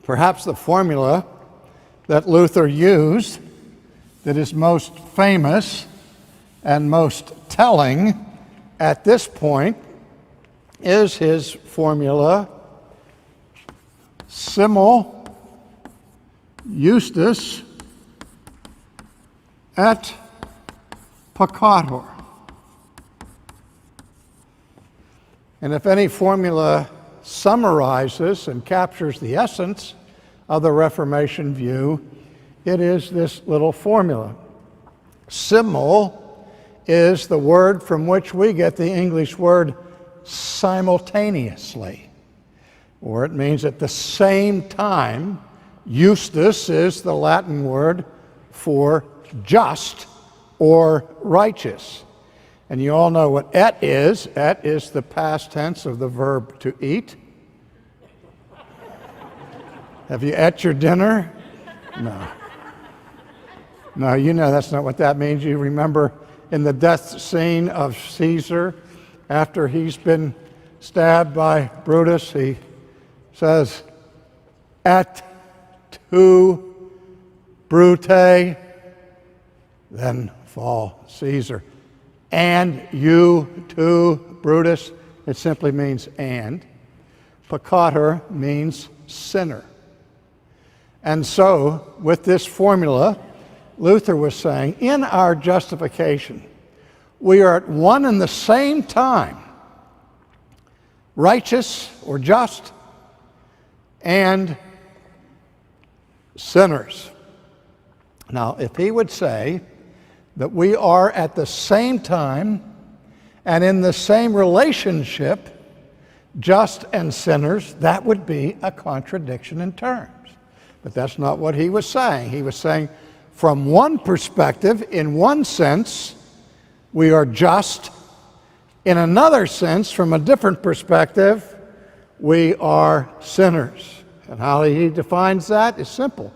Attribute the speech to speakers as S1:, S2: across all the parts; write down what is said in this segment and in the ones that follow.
S1: Perhaps the formula that Luther used that is most famous and most telling at this point is his formula, Simul Justus et Pecador. And if any formula summarizes and captures the essence of the Reformation view, it is this little formula. Simul is the word from which we get the English word simultaneously, or it means at the same time. Justus is the Latin word for just or righteous. And you all know what et is. Et is the past tense of the verb to eat. Have you ate your dinner? No. No, you know that's not what that means. You remember in the death scene of Caesar, after he's been stabbed by Brutus, he says, et tu, Brute, then fall Caesar. And you too, Brutus. It simply means and. Peccator means sinner. And so, with this formula, Luther was saying, in our justification, we are at one and the same time righteous or just and sinners. Now, if he would say that we are at the same time and in the same relationship, just and sinners, that would be a contradiction in terms. But that's not what he was saying. He was saying, from one perspective, in one sense, we are just. In another sense, from a different perspective, we are sinners. And how he defines that is simple.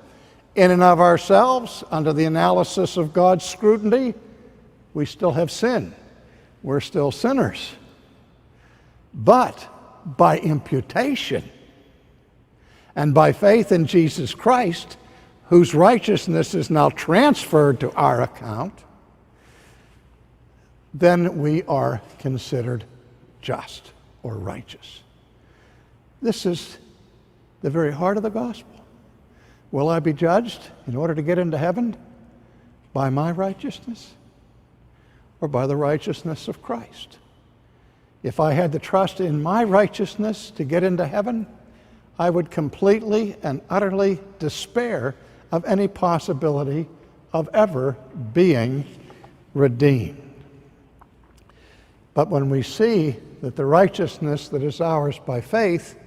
S1: In and of ourselves, under the analysis of God's scrutiny, we still have sin. We're still sinners. But by imputation and by faith in Jesus Christ, whose righteousness is now transferred to our account, then we are considered just or righteous. This is the very heart of the gospel. Will I be judged in order to get into heaven by my righteousness or by the righteousness of Christ? If I had to trust in my righteousness to get into heaven, I would completely and utterly despair of any possibility of ever being redeemed. But when we see that the righteousness that is ours by faith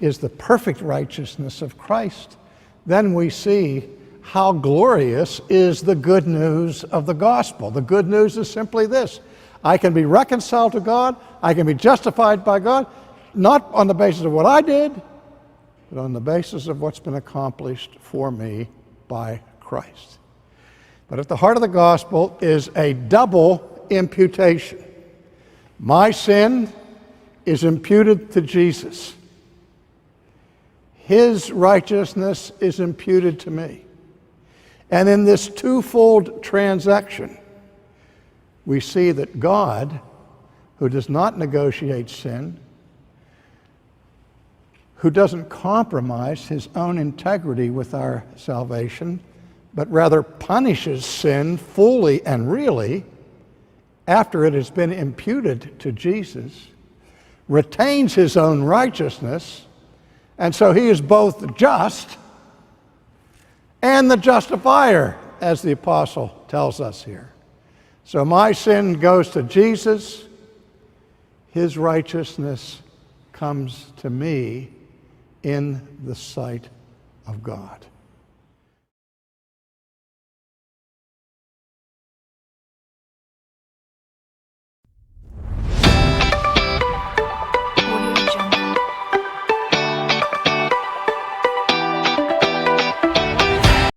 S1: is the perfect righteousness of Christ, then we see how glorious is the good news of the gospel. The good news is simply this: I can be reconciled to God, I can be justified by God, not on the basis of what I did, but on the basis of what's been accomplished for me by Christ. But at the heart of the gospel is a double imputation. My sin is imputed to Jesus. His righteousness is imputed to me. And in this twofold transaction, we see that God, who does not negotiate sin, who doesn't compromise his own integrity with our salvation, but rather punishes sin fully and really after it has been imputed to Jesus, retains his own righteousness, and so he is both just and the justifier, as the apostle tells us here. So my sin goes to Jesus, his righteousness comes to me in the sight of God.